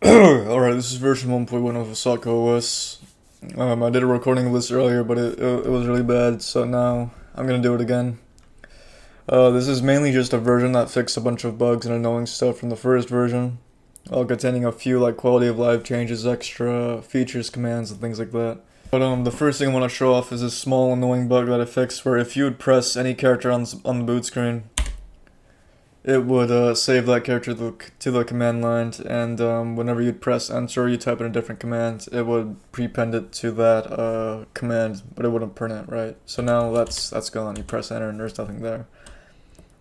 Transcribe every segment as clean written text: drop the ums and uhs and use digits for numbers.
Alright, this is version 1.1 of osakaOS. I did a recording of this earlier, but it was really bad, so now I'm gonna do it again. This is mainly just a version that fixed a bunch of bugs and annoying stuff from the first version, while containing a few like quality of life changes, extra features, commands, and things like that. But the first thing I want to show off is this small annoying bug that I fixed, where if you would press any character on the boot screen, it would save that character to the command line, and whenever you'd press enter, you type in a different command, it would prepend it to that command, but it wouldn't print it, right? So now that's gone. You press enter and there's nothing there.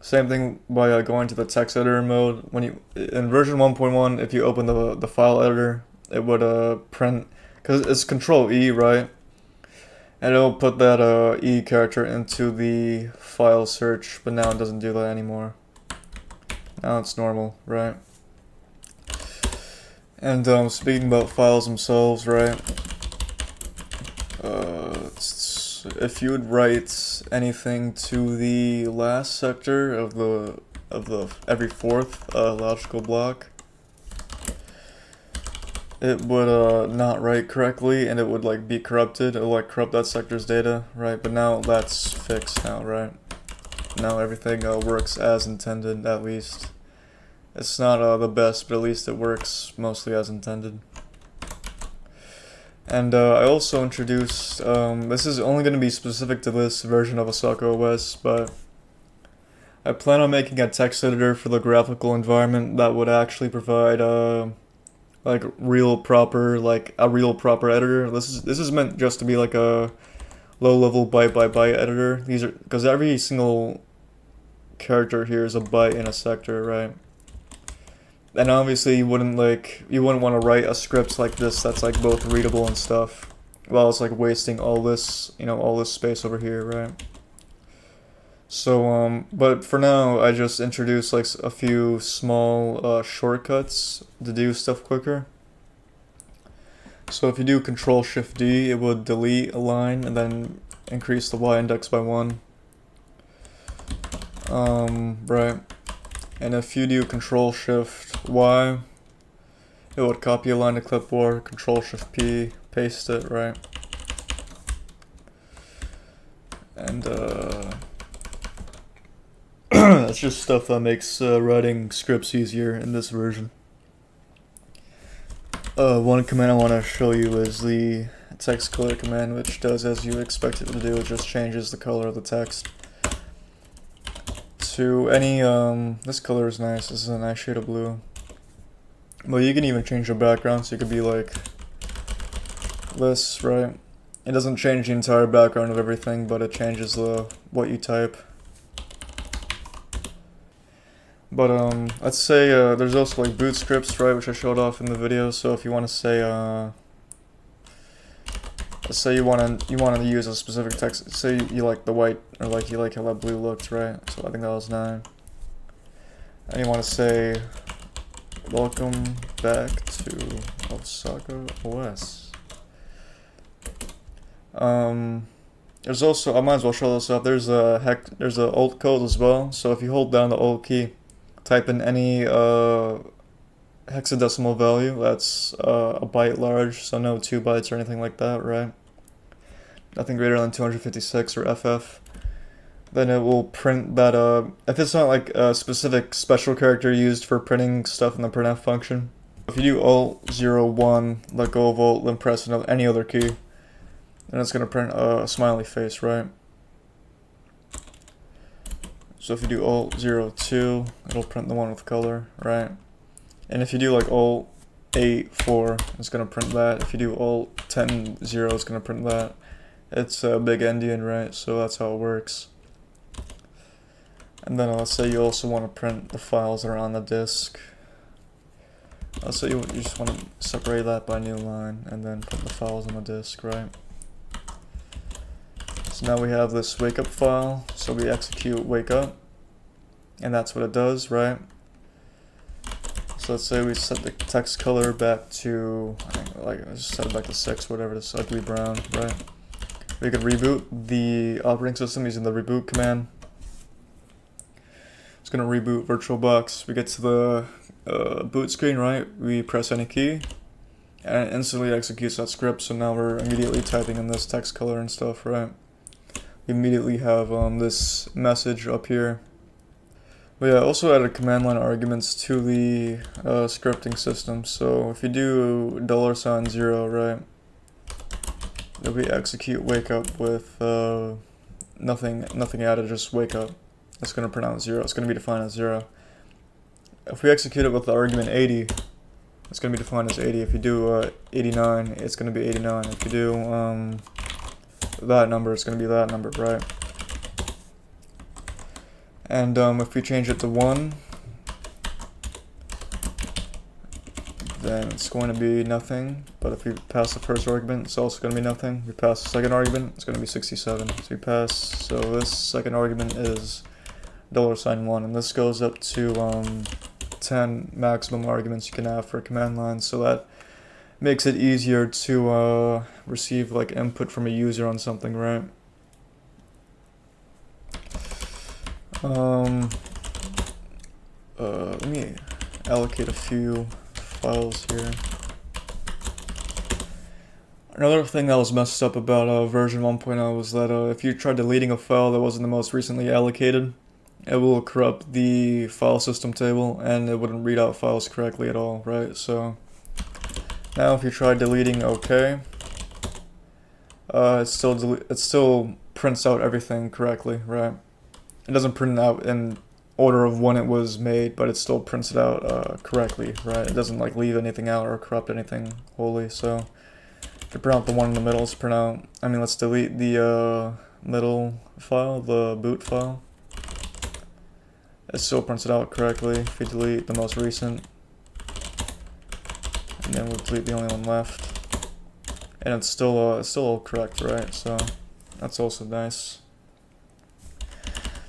Same thing by going to the text editor mode. When you in version 1.1, if you open the file editor, it would print, because it's Control E, right? And it'll put that E character into the file search, but now it doesn't do that anymore. Now it's normal, right? And speaking about files themselves, right? If you would write anything to the last sector of the every fourth logical block, it would not write correctly, and it would like be corrupted. It would like corrupt that sector's data, right? But now that's fixed now, right? Now everything works as intended, at least. It's not the best, but at least it works mostly as intended. And I also introduced, this is only going to be specific to this version of osakaOS, but I plan on making a text editor for the graphical environment that would actually provide like a real proper editor. This is meant just to be like a low-level byte by byte editor. These are because every single character here is a byte in a sector, right? And obviously you wouldn't want to write a script like this that's like both readable and stuff, while it's like wasting all this, all this space over here, right? So but for now I just introduced like a few small shortcuts to do stuff quicker. So if you do Control-Shift-D, it would delete a line and then increase the Y index by 1. Right. And if you do Control-Shift-Y, it would copy a line to clipboard, Control-Shift-P, paste it, right? And that's just stuff that makes writing scripts easier in this version. One command I want to show you is the text color command, which does as you expect it to do. It just changes the color of the text to any, this color is nice. This is a nice shade of blue. But you can even change the background, so you could be like this, right? It doesn't change the entire background of everything, but it changes what you type. But let's say there's also like boot scripts, right, which I showed off in the video. So if you want to say let's say you want to use a specific text. Say you like the white, or like you like how that blue looked, right? So I think that was 9. And you want to say, "Welcome back to osakaOS." There's also, I might as well show this off. There's a alt code as well. So if you hold down the alt key, type in any hexadecimal value that's a byte large, so no 2 bytes or anything like that, right? Nothing greater than 256 or FF. Then it will print that, if it's not like a specific special character used for printing stuff in the printf function. If you do Alt-01, let go of Alt, then press any other key, then it's going to print a smiley face, right? So if you do Alt-02, it'll print the one with color, right? And if you do like Alt-84, it's going to print that. If you do Alt-10-0, it's going to print that. It's a big endian, right? So that's how it works. And then let's say you also want to print the files that are on the disk. Let's say you just want to separate that by a new line and then put the files on the disk, right? So now we have this wake up file, so we execute wake up, and that's what it does, right? So let's say we set the text color back to, let's set it back to 6, whatever, this ugly brown, right? We could reboot the operating system using the reboot command. gonna reboot VirtualBox. We get to the boot screen, right? We press any key, and it instantly executes that script. So now we're immediately typing in this text color and stuff, right? We immediately have this message up here. We also added command line arguments to the scripting system. So if you do $0, right, if we execute wake up with nothing added, just wake up, it's going to print out 0. It's going to be defined as 0. If we execute it with the argument 80, it's going to be defined as 80. If you do 89, it's going to be 89. If you do that number, it's going to be that number, right? And if we change it to 1, then it's going to be nothing. But if we pass the first argument, it's also going to be nothing. If we pass the second argument, it's going to be 67. So we pass, so this second argument is $1, and this goes up to 10 maximum arguments you can have for a command line. So that makes it easier to receive like input from a user on something, right? Let me allocate a few files here. Another thing that was messed up about version 1.0 was that if you tried deleting a file that wasn't the most recently allocated, it will corrupt the file system table and it wouldn't read out files correctly at all, right? So now if you try deleting OK, it still prints out everything correctly, right? It doesn't print it out in order of when it was made, but it still prints it out correctly, right? It doesn't like leave anything out or corrupt anything wholly. So to print out the one in the middle, let's delete the middle file, the boot file. It still prints it out correctly. If we delete the most recent, and then we'll delete the only one left, and it's still all correct, right? So that's also nice.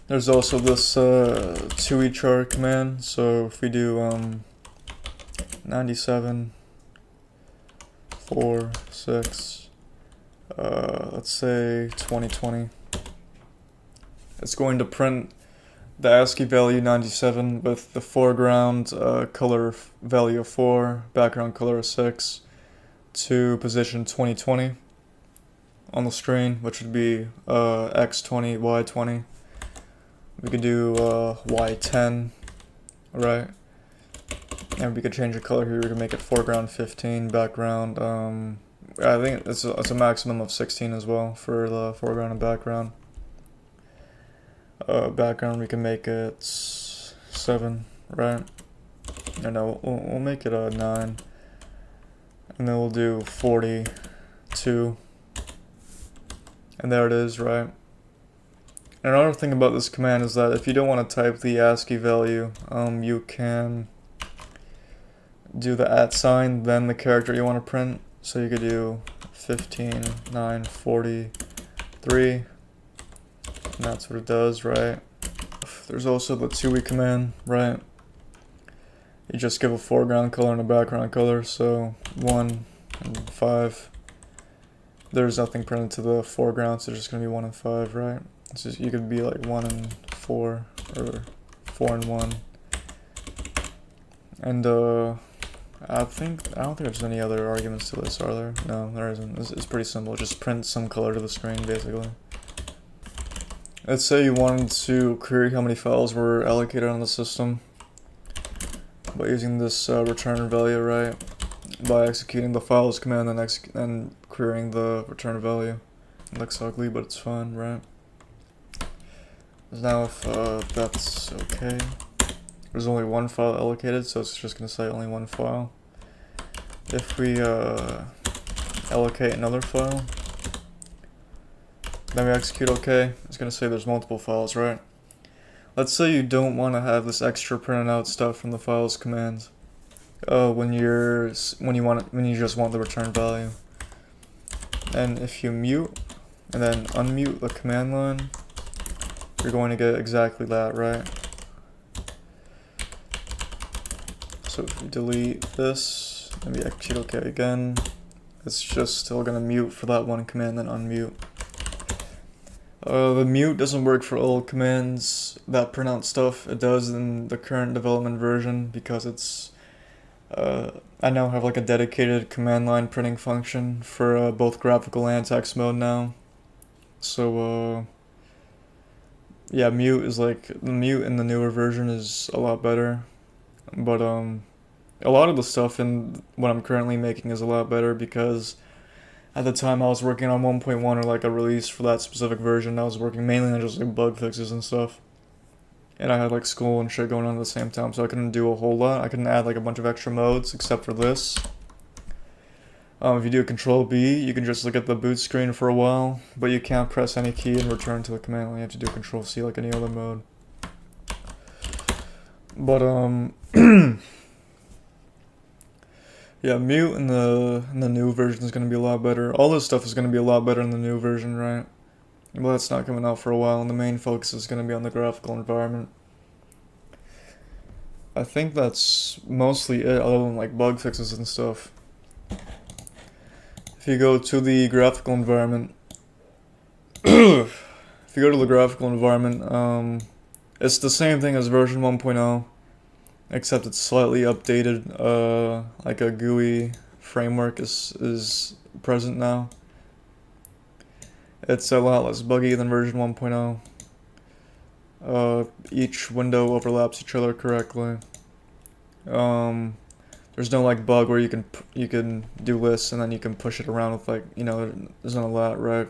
There's also this toechar command. So if we do 97 4 6 let's say 2020, it's going to print the ASCII value 97 with the foreground color value of 4, background color of 6, to position 2020 on the screen, which would be X20, Y20. We could do Y10, right? And we could change the color here. We can make it foreground 15, background. I think it's a maximum of 16 as well for the foreground and background. Background we can make it 7, right? No, we'll make it 9, and then we'll do 42, and there it is, right? And another thing about this command is that if you don't want to type the ASCII value, you can do the @ sign, then the character you want to print. So you could do 15 9 43, and that's what it does, right? There's also the TUI command, right? You just give a foreground color and a background color, so 1 and 5. There's nothing printed to the foreground, so it's just going to be 1 and 5, right? So you could be like 1 and 4, or 4 and 1. And I don't think there's any other arguments to this, are there? No, there isn't. It's pretty simple. Just print some color to the screen, basically. Let's say you wanted to query how many files were allocated on the system by using this return value, right? By executing the files command and querying the return value. It looks ugly, but it's fine, right? Now if that's okay, there's only one file allocated, so it's just going to say only one file. If we allocate another file, then we execute OK, it's going to say there's multiple files, right? Let's say you don't want to have this extra printed out stuff from the files command when you just want the return value. And if you mute and then unmute the command line, you're going to get exactly that, right? So if we delete this and we execute OK again, it's just still going to mute for that one command, then unmute. The mute doesn't work for all commands that print out stuff. It does in the current development version because I now have like a dedicated command line printing function for both graphical and text mode now. So yeah, mute is like the mute in the newer version is a lot better, but a lot of the stuff in what I'm currently making is a lot better because at the time I was working on 1.1 or like a release for that specific version. I was working mainly on just like bug fixes and stuff. And I had like school and shit going on at the same time, so I couldn't do a whole lot. I couldn't add like a bunch of extra modes except for this. If you do Control B, you can just look at the boot screen for a while, but you can't press any key and return to the command line. You have to do Control C like any other mode. But yeah, mute in the new version is gonna be a lot better. All this stuff is gonna be a lot better in the new version, right? Well, that's not coming out for a while, and the main focus is gonna be on the graphical environment. I think that's mostly it, other than like bug fixes and stuff. If you go to the graphical environment, it's the same thing as version 1.0, except it's slightly updated. Like a GUI framework is present now. It's a lot less buggy than version 1.0. Each window overlaps each other correctly. There's no like bug where you can do lists and then you can push it around with like, there's none of that, right?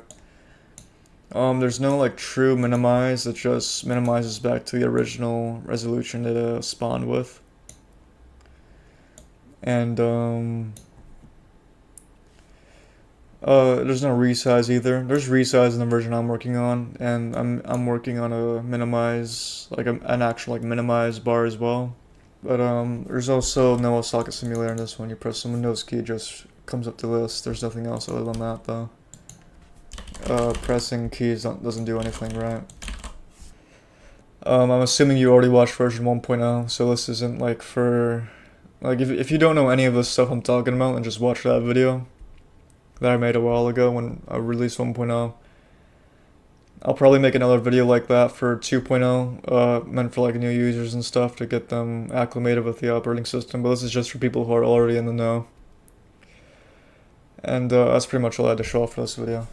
There's no like true minimize. It just minimizes back to the original resolution it spawned with. And there's no resize either. There's resize in the version I'm working on, and I'm working on a minimize, like an actual like minimize bar as well. But there's also no Osaka simulator in this one. You press the Windows key, it just comes up the list. There's nothing else other than that though. Pressing keys doesn't do anything, right? I'm assuming you already watched version 1.0, so this isn't like for, like if you don't know any of this stuff I'm talking about, then just watch that video that I made a while ago when I released 1.0. I'll probably make another video like that for 2.0, meant for like new users and stuff to get them acclimated with the operating system, but this is just for people who are already in the know. And that's pretty much all I had to show off for this video.